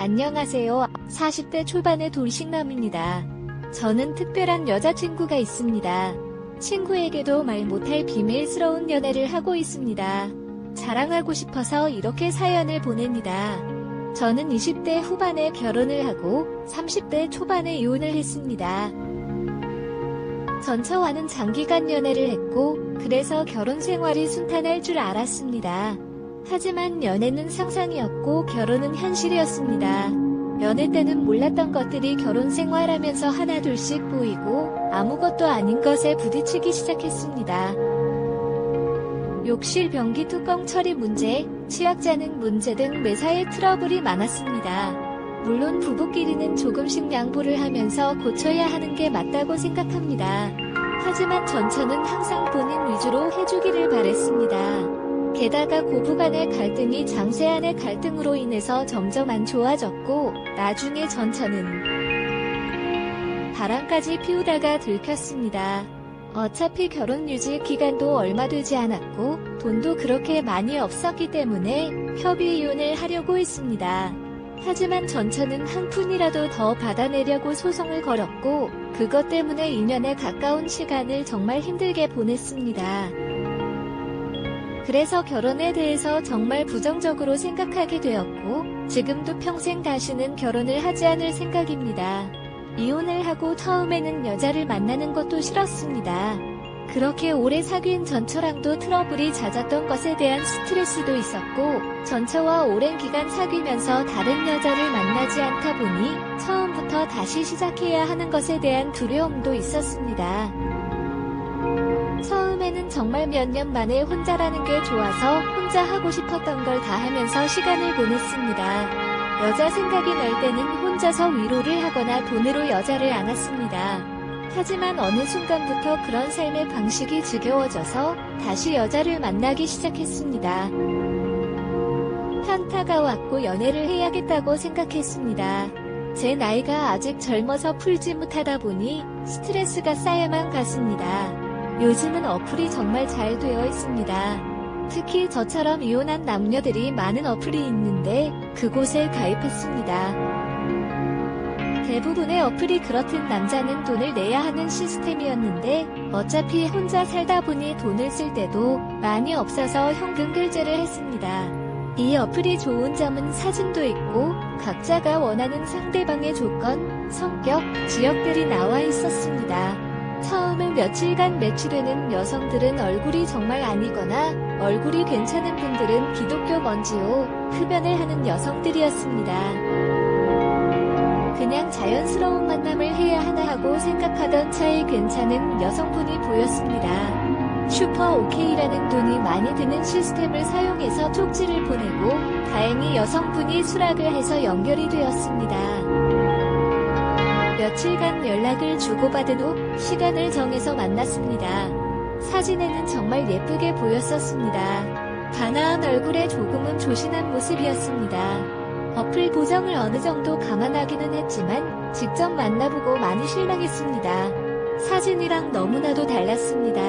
안녕하세요. 40대 초반의 돌싱남입니다. 저는 특별한 여자친구가 있습니다. 친구에게도 말 못할 비밀스러운 연애를 하고 있습니다. 자랑하고 싶어서 이렇게 사연을 보냅니다. 저는 20대 후반에 결혼을 하고 30대 초반에 이혼을 했습니다. 전처와는 장기간 연애를 했고 그래서 결혼 생활이 순탄할 줄 알았습니다. 하지만 연애는 상상이었고 결혼은 현실이었습니다. 연애 때는 몰랐던 것들이 결혼 생활하면서 하나둘씩 보이고 아무것도 아닌 것에 부딪히기 시작했습니다. 욕실 변기 뚜껑 처리 문제, 치약 짜는 문제 등 매사에 트러블이 많았습니다. 물론 부부끼리는 조금씩 양보를 하면서 고쳐야 하는 게 맞다고 생각합니다. 하지만 전처는 항상 본인 위주로 해주기를 바랬습니다. 게다가 고부간의 갈등이 장세안의 갈등으로 인해서 점점 안 좋아졌고 나중에 전처는 바람까지 피우다가 들켰습니다. 어차피 결혼 유지 기간도 얼마 되지 않았고 돈도 그렇게 많이 없었기 때문에 협의 이혼을 하려고 했습니다. 하지만 전처는 한 푼이라도 더 받아내려고 소송을 걸었고 그것 때문에 2년에 가까운 시간을 정말 힘들게 보냈습니다. 그래서 결혼에 대해서 정말 부정적으로 생각하게 되었고 지금도 평생 다시는 결혼을 하지 않을 생각입니다. 이혼을 하고 처음에는 여자를 만나는 것도 싫었습니다. 그렇게 오래 사귄 전처랑도 트러블이 잦았던 것에 대한 스트레스도 있었고 전처와 오랜 기간 사귀면서 다른 여자를 만나지 않다 보니 처음부터 다시 시작해야 하는 것에 대한 두려움도 있었습니다. 처음에는 정말 몇 년 만에 혼자라는 게 좋아서 혼자 하고 싶었던 걸 다 하면서 시간을 보냈습니다. 여자 생각이 날 때는 혼자서 위로를 하거나 돈으로 여자를 안았습니다. 하지만 어느 순간부터 그런 삶의 방식이 지겨워져서 다시 여자를 만나기 시작했습니다. 현타가 왔고 연애를 해야겠다고 생각했습니다. 제 나이가 아직 젊어서 풀지 못하다 보니 스트레스가 쌓여만 갔습니다. 요즘은 어플이 정말 잘 되어 있습니다. 특히 저처럼 이혼한 남녀들이 많은 어플이 있는데 그곳에 가입했습니다. 대부분의 어플이 그렇듯 남자는 돈을 내야 하는 시스템이었는데 어차피 혼자 살다 보니 돈을 쓸 때도 많이 없어서 현금 결제를 했습니다. 이 어플이 좋은 점은 사진도 있고 각자가 원하는 상대방의 조건, 성격, 지역들이 나와 있었습니다. 처음에 며칠간 매치되는 여성들은 얼굴이 정말 아니거나 얼굴이 괜찮은 분들은 기독교 먼지요, 흡연을 하는 여성들이었습니다. 그냥 자연스러운 만남을 해야 하나 하고 생각하던 차에 괜찮은 여성분이 보였습니다. 슈퍼 오케이라는 돈이 많이 드는 시스템을 사용해서 쪽지를 보내고 다행히 여성분이 수락을 해서 연결이 되었습니다. 며칠간 연락을 주고받은 후 시간을 정해서 만났습니다. 사진에는 정말 예쁘게 보였었습니다. 단아한 얼굴에 조금은 조신한 모습이었습니다. 어플 보정을 어느 정도 감안하기는 했지만 직접 만나보고 많이 실망했습니다. 사진이랑 너무나도 달랐습니다.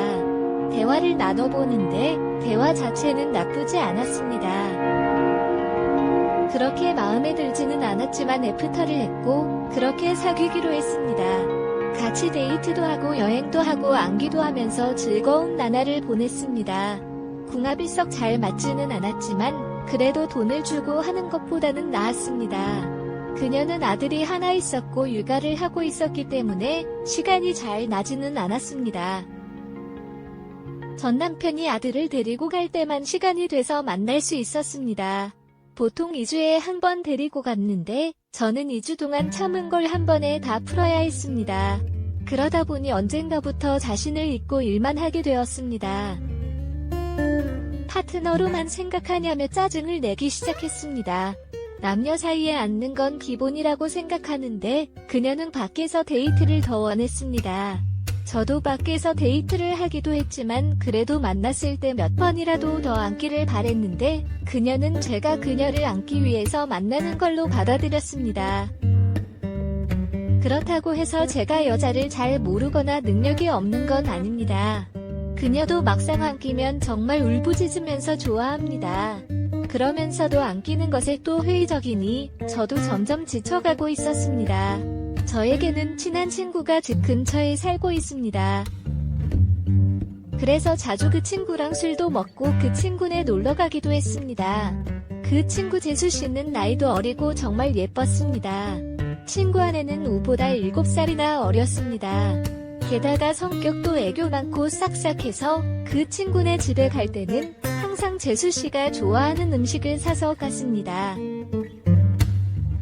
대화를 나눠보는데 대화 자체는 나쁘지 않았습니다. 그렇게 마음에 들지는 않았지만 애프터를 했고 그렇게 사귀기로 했습니다. 같이 데이트도 하고 여행도 하고 안기도 하면서 즐거운 나날을 보냈습니다. 궁합이 썩 잘 맞지는 않았지만 그래도 돈을 주고 하는 것보다는 나았습니다. 그녀는 아들이 하나 있었고 육아를 하고 있었기 때문에 시간이 잘 나지는 않았습니다. 전 남편이 아들을 데리고 갈 때만 시간이 돼서 만날 수 있었습니다. 보통 2주에 한 번 데리고 갔는데 저는 2주 동안 참은 걸 한 번에 다 풀어야 했습니다. 그러다 보니 언젠가부터 자신을 잊고 일만 하게 되었습니다. 파트너로만 생각하냐며 짜증을 내기 시작했습니다. 남녀 사이에 앉는 건 기본이라고 생각하는데 그녀는 밖에서 데이트를 더 원했습니다. 저도 밖에서 데이트를 하기도 했지만 그래도 만났을 때 몇 번이라도 더 앉기를 바랬는데 그녀는 제가 그녀를 앉기 위해서 만나는 걸로 받아들였습니다. 그렇다고 해서 제가 여자를 잘 모르거나 능력이 없는 건 아닙니다. 그녀도 막상 앉기면 정말 울부짖으면서 좋아합니다. 그러면서도 안 끼는 것에 또 회의적이니 저도 점점 지쳐가고 있었습니다. 저에게는 친한 친구가 집 근처에 살고 있습니다. 그래서 자주 그 친구랑 술도 먹고 그 친구네 놀러 가기도 했습니다. 그 친구 재수씨는 나이도 어리고 정말 예뻤습니다. 친구 아내는 우보다 7살이나 어렸습니다. 게다가 성격도 애교 많고 싹싹해서 그 친구네 집에 갈 때는 항상 재수씨가 좋아하는 음식을 사서 갔습니다.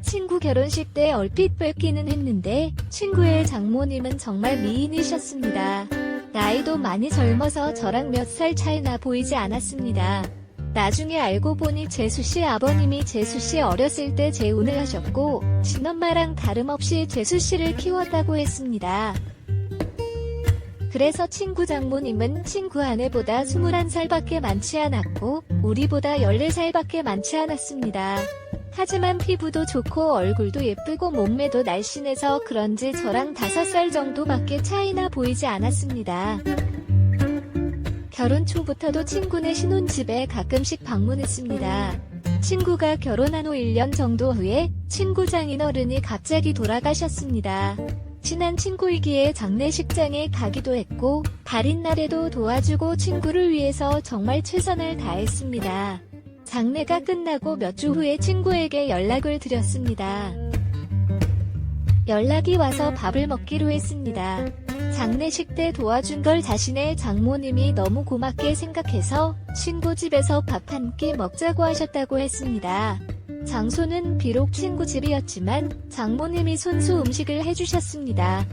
친구 결혼식 때 얼핏 뵙기는 했는데 친구의 장모님은 정말 미인이셨습니다. 나이도 많이 젊어서 저랑 몇 살 차이나 보이지 않았습니다. 나중에 알고 보니 재수씨 아버님이 재수씨 어렸을 때 재혼을 하셨고 친엄마랑 다름없이 재수씨를 키웠다고 했습니다. 그래서 친구 장모님은 친구 아내보다 21살밖에 많지 않았고 우리보다 14살밖에 많지 않았습니다. 하지만 피부도 좋고 얼굴도 예쁘고 몸매도 날씬해서 그런지 저랑 5살 정도밖에 차이나 보이지 않았습니다. 결혼 초부터도 친구네 신혼집에 가끔씩 방문했습니다. 친구가 결혼한 후 1년 정도 후에 친구 장인어른이 갑자기 돌아가셨습니다. 친한 친구이기에 장례식장에 가기도 했고 발인 날에도 도와주고 친구를 위해서 정말 최선을 다했습니다. 장례가 끝나고 몇 주 후에 친구에게 연락을 드렸습니다. 연락이 와서 밥을 먹기로 했습니다. 장례식 때 도와준 걸 자신의 장모님이 너무 고맙게 생각해서 친구 집에서 밥 한 끼 먹자고 하셨다고 했습니다. 장소는 비록 친구 집이었지만 장모님이 손수 음식을 해주셨습니다.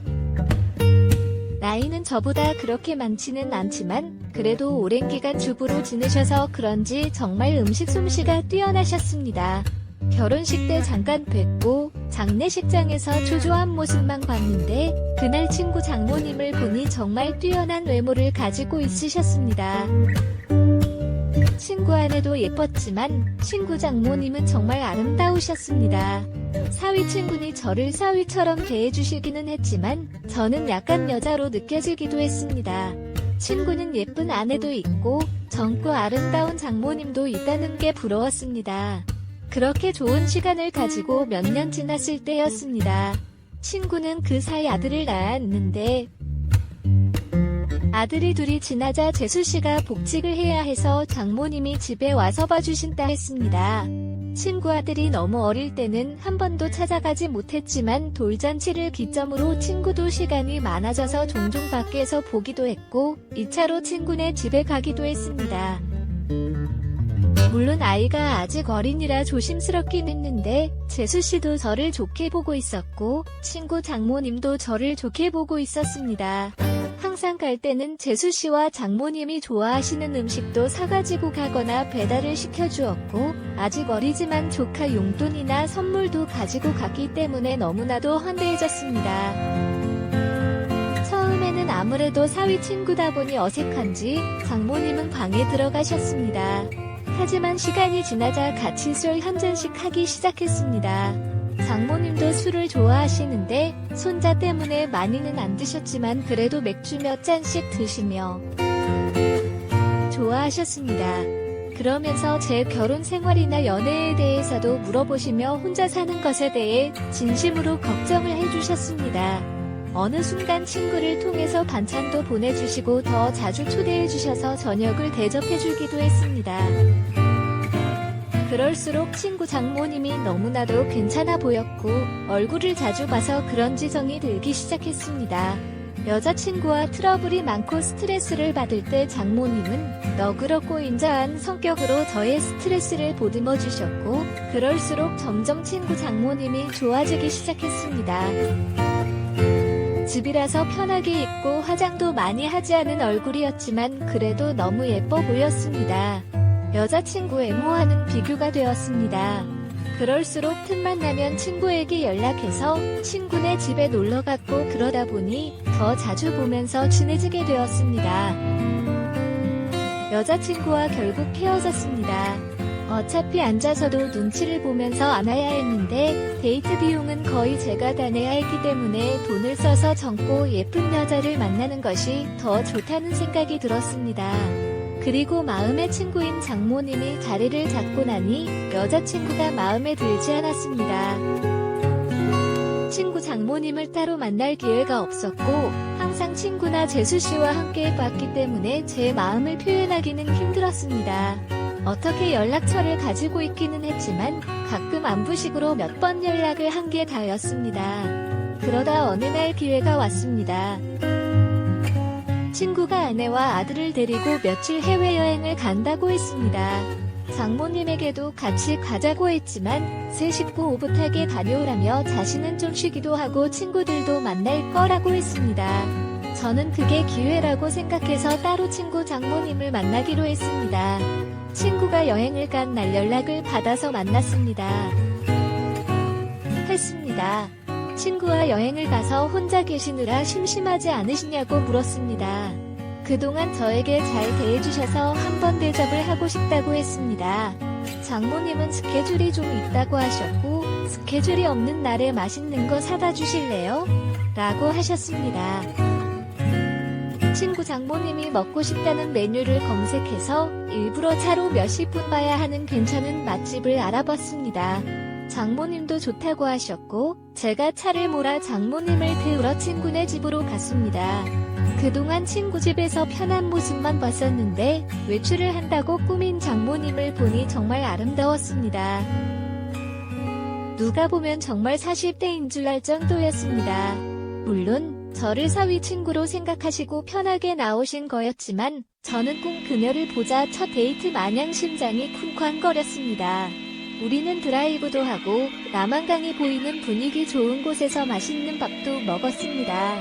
나이는 저보다 그렇게 많지는 않지만 그래도 오랜 기간 주부로 지내셔서 그런지 정말 음식 솜씨가 뛰어나셨습니다. 결혼식 때 잠깐 뵙고 장례식장에서 초조한 모습만 봤는데 그날 친구 장모님을 보니 정말 뛰어난 외모를 가지고 있으셨습니다. 친구 아내도 예뻤지만 친구 장모님은 정말 아름다우셨습니다. 사위 친구니 저를 사위처럼 대해주시기는 했지만 저는 약간 여자로 느껴지기도 했습니다. 친구는 예쁜 아내도 있고 젊고 아름다운 장모님도 있다는 게 부러웠습니다. 그렇게 좋은 시간을 가지고 몇 년 지났을 때였습니다. 친구는 그 사이 아들을 낳았는데 아들이 둘이 지나자 재수씨가 복직을 해야 해서 장모님이 집에 와서 봐주신다 했습니다. 친구 아들이 너무 어릴 때는 한 번도 찾아가지 못했지만 돌잔치를 기점으로 친구도 시간이 많아져서 종종 밖에서 보기도 했고 2차로 친구네 집에 가기도 했습니다. 물론 아이가 아직 어린이라 조심스럽긴 했는데 재수씨도 저를 좋게 보고 있었고 친구 장모님도 저를 좋게 보고 있었습니다. 항상 갈 때는 재수씨와 장모님이 좋아하시는 음식도 사가지고 가거나 배달을 시켜주었고 아직 어리지만 조카 용돈이나 선물도 가지고 갔기 때문에 너무나도 환대해졌습니다. 처음에는 아무래도 사위 친구다 보니 어색한지 장모님은 방에 들어가셨습니다. 하지만 시간이 지나자 같이 술 한 잔씩 하기 시작했습니다. 장모님도 술을 좋아하시는데 손자 때문에 많이는 안 드셨지만 그래도 맥주 몇 잔씩 드시며 좋아하셨습니다. 그러면서 제 결혼 생활이나 연애에 대해서도 물어보시며 혼자 사는 것에 대해 진심으로 걱정을 해주셨습니다. 어느 순간 친구를 통해서 반찬도 보내주시고 더 자주 초대해주셔서 저녁을 대접해주기도 했습니다. 그럴수록 친구 장모님이 너무나도 괜찮아 보였고 얼굴을 자주 봐서 그런지 정이 들기 시작했습니다. 여자친구와 트러블이 많고 스트레스를 받을 때 장모님은 너그럽고 인자한 성격으로 저의 스트레스를 보듬어 주셨고 그럴수록 점점 친구 장모님이 좋아지기 시작했습니다. 집이라서 편하게 입고 화장도 많이 하지 않은 얼굴이었지만 그래도 너무 예뻐 보였습니다. 여자친구 외모와는 비교가 되었습니다. 그럴수록 틈만 나면 친구에게 연락해서 친구네 집에 놀러갔고 그러다 보니 더 자주 보면서 친해지게 되었습니다. 여자친구와 결국 헤어졌습니다. 어차피 앉아서도 눈치를 보면서 안아야 했는데 데이트 비용은 거의 제가 다 내야 했기 때문에 돈을 써서 젊고 예쁜 여자를 만나는 것이 더 좋다는 생각이 들었습니다. 그리고 마음의 친구인 장모님이 자리를 잡고 나니 여자친구가 마음에 들지 않았습니다. 친구 장모님을 따로 만날 기회가 없었고 항상 친구나 재수씨와 함께 봤기 때문에 제 마음을 표현하기는 힘들었습니다. 어떻게 연락처를 가지고 있기는 했지만 가끔 안부식으로 몇 번 연락을 한 게 다였습니다. 그러다 어느 날 기회가 왔습니다. 친구가 아내와 아들을 데리고 며칠 해외여행을 간다고 했습니다. 장모님에게도 같이 가자고 했지만 새 식구 오붓하게 다녀오라며 자신은 좀 쉬기도 하고 친구들도 만날 거라고 했습니다. 저는 그게 기회라고 생각해서 따로 친구 장모님을 만나기로 했습니다. 친구가 여행을 간 날 연락을 받아서 만났습니다. 친구와 여행을 가서 혼자 계시느라 심심하지 않으시냐고 물었습니다. 그동안 저에게 잘 대해주셔서 한번 대접을 하고 싶다고 했습니다. 장모님은 스케줄이 좀 있다고 하셨고 스케줄이 없는 날에 맛있는 거 사다 주실래요? 라고 하셨습니다. 친구 장모님이 먹고 싶다는 메뉴를 검색해서 일부러 차로 몇십 분 봐야 하는 괜찮은 맛집을 알아봤습니다. 장모님도 좋다고 하셨고 제가 차를 몰아 장모님을 태우러 친구네 집으로 갔습니다. 그동안 친구 집에서 편한 모습만 봤었는데 외출을 한다고 꾸민 장모님을 보니 정말 아름다웠습니다. 누가 보면 정말 40대인 줄 알 정도였습니다. 물론 저를 사위 친구로 생각하시고 편하게 나오신 거였지만 저는 꼭 그녀를 보자 첫 데이트 마냥 심장이 쿵쾅거렸습니다. 우리는 드라이브도 하고 남한강이 보이는 분위기 좋은 곳에서 맛있는 밥도 먹었습니다.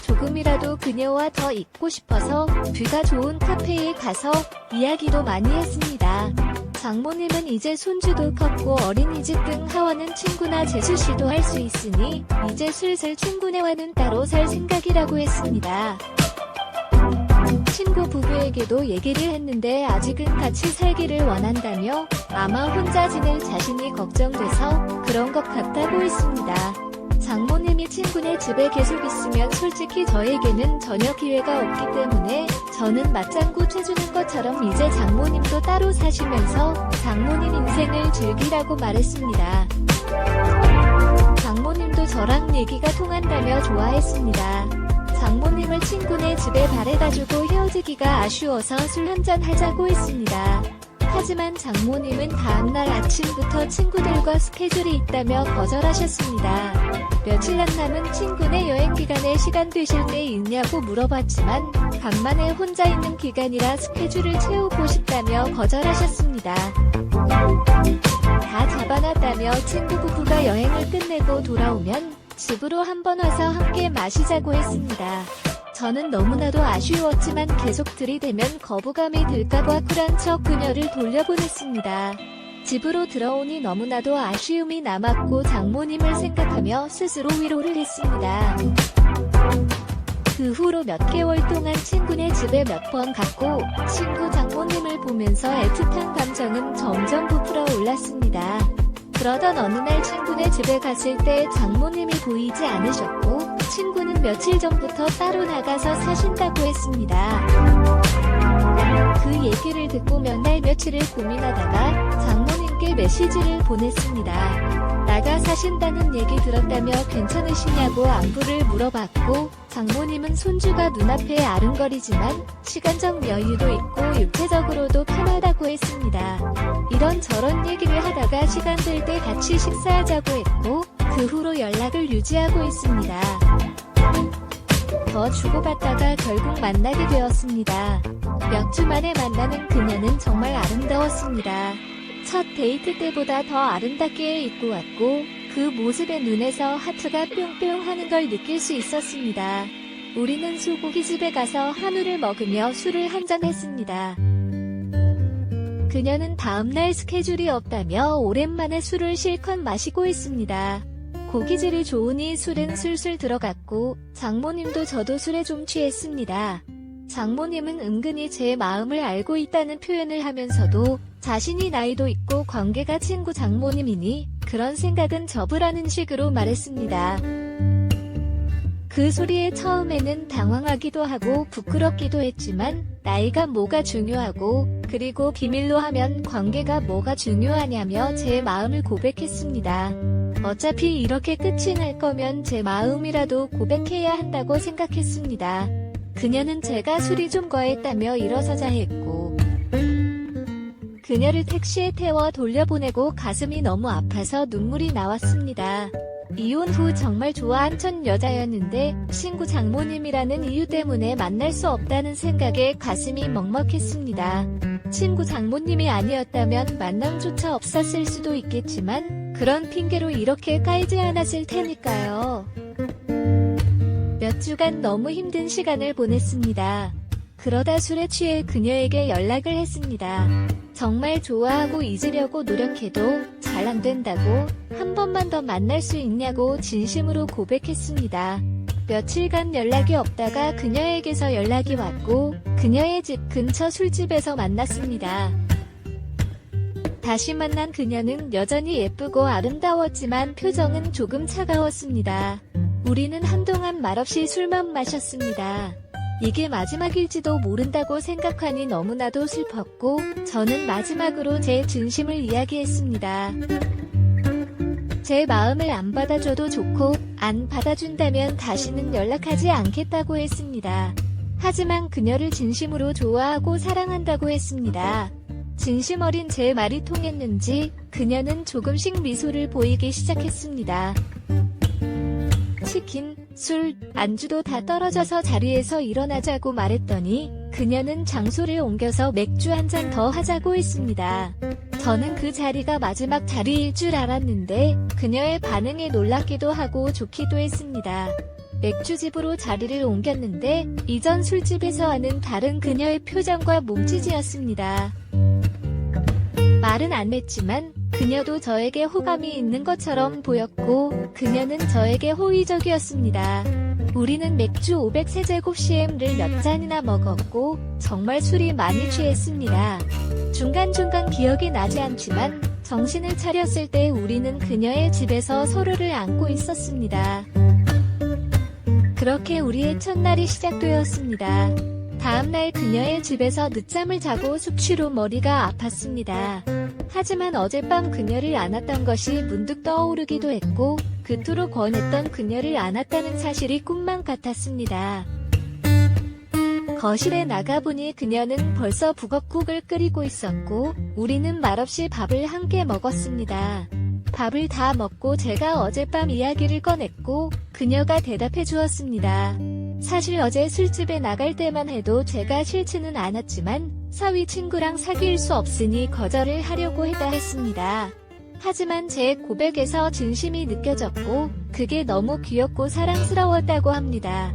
조금이라도 그녀와 더 있고 싶어서 뷰가 좋은 카페에 가서 이야기도 많이 했습니다. 장모님은 이제 손주도 컸고 어린이집 등 하원은 친구나 재수씨도 할 수 있으니 이제 슬슬 친구네와는 따로 살 생각이라고 했습니다. 친구 부부에게도 얘기를 했는데 아직은 같이 살기를 원한다며 아마 혼자 지낼 자신이 걱정돼서 그런 것 같다고 했습니다. 장모님이 친구네 집에 계속 있으면 솔직히 저에게는 전혀 기회가 없기 때문에 저는 맞장구 쳐주는 것처럼 이제 장모님도 따로 사시면서 장모님 인생을 즐기라고 말했습니다. 장모님도 저랑 얘기가 통한다며 좋아했습니다. 장모님을 친구네 집에 바래다주고 헤어지기가 아쉬워서 술 한잔 하자고 했습니다. 하지만 장모님은 다음날 아침부터 친구들과 스케줄이 있다며 거절하셨습니다. 며칠 안 남은 친구네 여행 기간에 시간 되실 때 있냐고 물어봤지만 간만에 혼자 있는 기간이라 스케줄을 채우고 싶다며 거절하셨습니다. 다 잡아놨다며 친구 부부가 여행을 끝내고 돌아오면 집으로 한번 와서 함께 마시자고 했습니다. 저는 너무나도 아쉬웠지만 계속 들이대면 거부감이 들까봐 쿨한 척 그녀를 돌려보냈습니다. 집으로 들어오니 너무나도 아쉬움이 남았고 장모님을 생각하며 스스로 위로를 했습니다. 그 후로 몇 개월 동안 친구네 집에 몇 번 갔고 친구 장모님을 보면서 애틋한 감정은 점점 부풀어 올랐습니다. 그러던 어느 날 친구네 집에 갔을 때 장모님이 보이지 않으셨고 친구는 며칠 전부터 따로 나가서 사신다고 했습니다. 그 얘기를 듣고 몇 날 며칠을 고민하다가 장모님께 메시지를 보냈습니다. 나가 사신다는 얘기 들었다며 괜찮으시냐고 안부를 물어봤고 장모님은 손주가 눈앞에 아른거리지만 시간적 여유도 있고 육체적으로도 편하다고 했습니다. 이런저런 얘기를 하다가 시간 될 때 같이 식사하자고 했고 그 후로 연락을 유지하고 있습니다. 더 주고받다가 결국 만나게 되었습니다. 몇 주 만에 만나는 그녀는 정말 아름다웠습니다. 첫 데이트 때보다 더 아름답게 입고 왔고 그 모습에 눈에서 하트가 뿅뿅 하는 걸 느낄 수 있었습니다. 우리는 소고기집에 가서 한우를 먹으며 술을 한잔 했습니다. 그녀는 다음날 스케줄이 없다며 오랜만에 술을 실컷 마시고 있습니다. 고기질이 좋으니 술은 술술 들어갔고 장모님도 저도 술에 좀 취했습니다. 장모님은 은근히 제 마음을 알고 있다는 표현을 하면서도 자신이 나이도 있고 관계가 친구 장모님이니 그런 생각은 접으라는 식으로 말했습니다. 그 소리에 처음에는 당황하기도 하고 부끄럽기도 했지만 나이가 뭐가 중요하고 그리고 비밀로 하면 관계가 뭐가 중요하냐며 제 마음을 고백했습니다. 어차피 이렇게 끝이 날 거면 제 마음이라도 고백해야 한다고 생각했습니다. 그녀는 제가 술이 좀 과했다며 일어서자 했고 그녀를 택시에 태워 돌려보내고 가슴이 너무 아파서 눈물이 나왔습니다. 이혼 후 정말 좋아한 첫 여자였는데 친구 장모님이라는 이유 때문에 만날 수 없다는 생각에 가슴이 먹먹했습니다. 친구 장모님이 아니었다면 만남조차 없었을 수도 있겠지만 그런 핑계로 이렇게 까이지 않았을 테니까요. 몇 주간 너무 힘든 시간을 보냈습니다. 그러다 술에 취해 그녀에게 연락을 했습니다. 정말 좋아하고 잊으려고 노력해도 잘 안 된다고 한 번만 더 만날 수 있냐고 진심으로 고백했습니다. 며칠간 연락이 없다가 그녀에게서 연락이 왔고 그녀의 집 근처 술집에서 만났습니다. 다시 만난 그녀는 여전히 예쁘고 아름다웠지만 표정은 조금 차가웠습니다. 우리는 한동안 말없이 술만 마셨습니다. 이게 마지막일지도 모른다고 생각하니 너무나도 슬펐고 저는 마지막으로 제 진심을 이야기했습니다. 제 마음을 안 받아줘도 좋고 안 받아준다면 다시는 연락하지 않겠다고 했습니다. 하지만 그녀를 진심으로 좋아하고 사랑한다고 했습니다. 진심 어린 제 말이 통했는지 그녀는 조금씩 미소를 보이기 시작했습니다. 치킨, 술, 안주도 다 떨어져서 자리에서 일어나자고 말했더니 그녀는 장소를 옮겨서 맥주 한 잔 더 하자고 했습니다. 저는 그 자리가 마지막 자리일 줄 알았는데 그녀의 반응에 놀랍기도 하고 좋기도 했습니다. 맥주집으로 자리를 옮겼는데 이전 술집에서와는 다른 그녀의 표정과 몸짓이었습니다. 말은 안 했지만 그녀도 저에게 호감이 있는 것처럼 보였고 그녀는 저에게 호의적이었습니다. 우리는 맥주 500세제곱cm를 몇 잔이나 먹었고 정말 술이 많이 취했습니다. 중간중간 기억이 나지 않지만 정신을 차렸을 때 우리는 그녀의 집에서 서로를 안고 있었습니다. 그렇게 우리의 첫날이 시작되었습니다. 다음날 그녀의 집에서 늦잠을 자고 숙취로 머리가 아팠습니다. 하지만 어젯밤 그녀를 안았던 것이 문득 떠오르기도 했고 그토록 권했던 그녀를 안았다는 사실이 꿈만 같았습니다. 거실에 나가보니 그녀는 벌써 북엇국을 끓이고 있었고 우리는 말없이 밥을 함께 먹었습니다. 밥을 다 먹고 제가 어젯밤 이야기를 꺼냈고 그녀가 대답해 주었습니다. 사실 어제 술집에 나갈 때만 해도 제가 싫지는 않았지만 사위 친구랑 사귈 수 없으니 거절을 하려고 했다 했습니다. 하지만 제 고백에서 진심이 느껴졌고 그게 너무 귀엽고 사랑스러웠다고 합니다.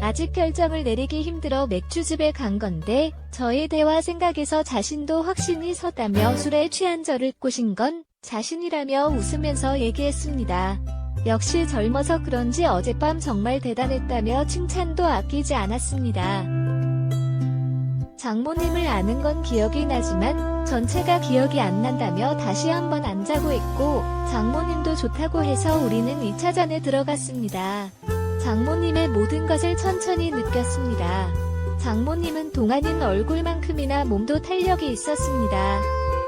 아직 결정을 내리기 힘들어 맥주집에 간 건데 저의 대화 생각에서 자신도 확신이 섰다며 술에 취한 저를 꼬신 건 자신이라며 웃으면서 얘기했습니다. 역시 젊어서 그런지 어젯밤 정말 대단했다며 칭찬도 아끼지 않았습니다. 장모님을 아는 건 기억이 나지만 전체가 기억이 안 난다며 다시 한번 안 자고 있고 장모님도 좋다고 해서 우리는 2차전에 들어갔습니다. 장모님의 모든 것을 천천히 느꼈습니다. 장모님은 동안인 얼굴만큼이나 몸도 탄력이 있었습니다.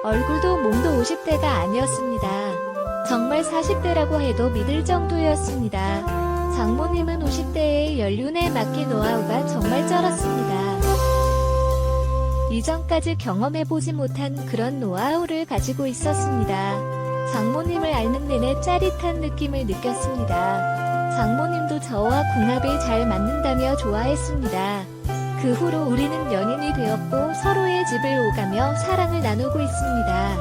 얼굴도 몸도 50대가 아니었습니다. 정말 40대라고 해도 믿을 정도였습니다. 장모님은 50대의 연륜에 맡긴 노하우가 정말 쩔었습니다. 이전까지 경험해보지 못한 그런 노하우를 가지고 있었습니다. 장모님을 앓는 내내 짜릿한 느낌을 느꼈습니다. 장모님도 저와 궁합이 잘 맞는다며 좋아했습니다. 그 후로 우리는 연인이 되었고 서로의 집을 오가며 사랑을 나누고 있습니다.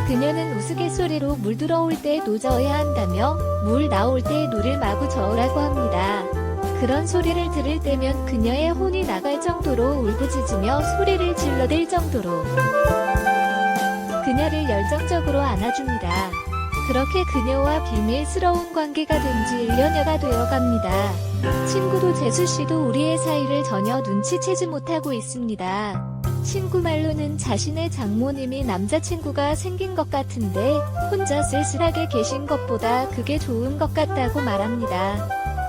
그녀는 우스갯소리로 물 들어올 때 노 저어야 한다며 물 나올 때 노를 마구 저으라고 합니다. 그런 소리를 들을 때면 그녀의 혼이 나갈 정도로 울부짖으며 소리를 질러댈 정도로 그녀를 열정적으로 안아줍니다. 그렇게 그녀와 비밀스러운 관계가 된 지 1년여가 되어갑니다. 친구도 재수씨도 우리의 사이를 전혀 눈치채지 못하고 있습니다. 친구 말로는 자신의 장모님이 남자친구가 생긴 것 같은데 혼자 쓸쓸하게 계신 것보다 그게 좋은 것 같다고 말합니다.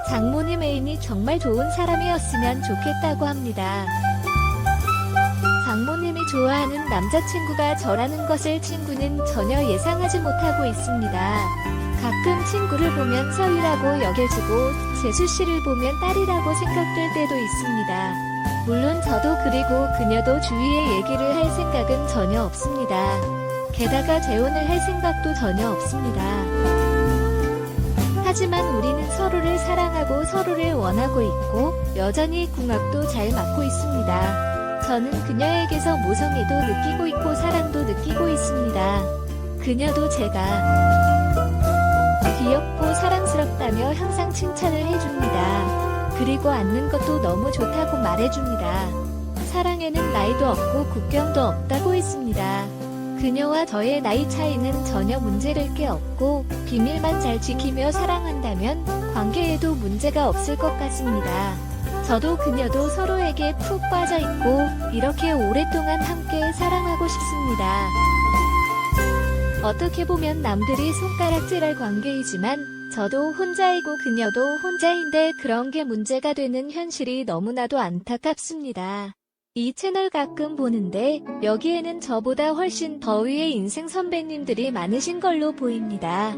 장모님 애인이 정말 좋은 사람이었으면 좋겠다고 합니다. 장모님이 좋아하는 남자친구가 저라는 것을 친구는 전혀 예상하지 못하고 있습니다. 가끔 친구를 보면 서유라고 여겨지고 재수씨를 보면 딸이라고 생각될 때도 있습니다. 물론 저도 그리고 그녀도 주위에 얘기를 할 생각은 전혀 없습니다. 게다가 재혼을 할 생각도 전혀 없습니다. 하지만 우리는 서로를 사랑하고 서로를 원하고 있고 여전히 궁합도 잘 맞고 있습니다. 저는 그녀에게서 모성애도 느끼고 있고 사랑도 느끼고 있습니다. 그녀도 제가 귀엽고 사랑스럽다며 항상 칭찬을 해줍니다. 그리고 앉는 것도 너무 좋다고 말해줍니다. 사랑에는 나이도 없고 국경도 없다고 했습니다. 그녀와 저의 나이 차이는 전혀 문제될 게 없고 비밀만 잘 지키며 사랑한다면 관계에도 문제가 없을 것 같습니다. 저도 그녀도 서로에게 푹 빠져있고 이렇게 오랫동안 함께 사랑하고 싶습니다. 어떻게 보면 남들이 손가락질할 관계이지만 저도 혼자이고 그녀도 혼자인데 그런 게 문제가 되는 현실이 너무나도 안타깝습니다. 이 채널 가끔 보는데 여기에는 저보다 훨씬 더 위의 인생 선배님들이 많으신 걸로 보입니다.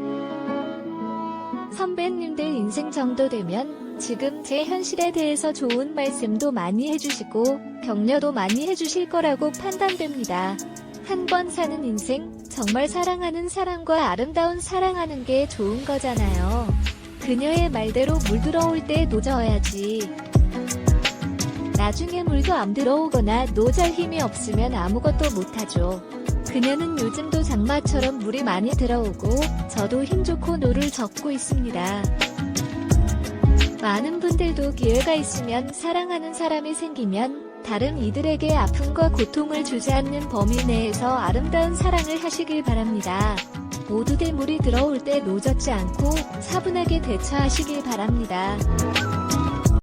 선배님들 인생 정도 되면 지금 제 현실에 대해서 좋은 말씀도 많이 해주시고 격려도 많이 해주실 거라고 판단됩니다. 한 번 사는 인생, 정말 사랑하는 사람과 아름다운 사랑하는 게 좋은 거잖아요. 그녀의 말대로 물 들어올 때 노져야지. 나중에 물도 안 들어오거나 노잘 힘이 없으면 아무것도 못하죠. 그녀는 요즘도 장마처럼 물이 많이 들어오고 저도 힘 좋고 노를 젓고 있습니다. 많은 분들도 기회가 있으면 사랑하는 사람이 생기면 다른 이들에게 아픔과 고통을 주지 않는 범위 내에서 아름다운 사랑을 하시길 바랍니다. 모두들 물이 들어올 때 노젓지 않고 차분하게 대처하시길 바랍니다.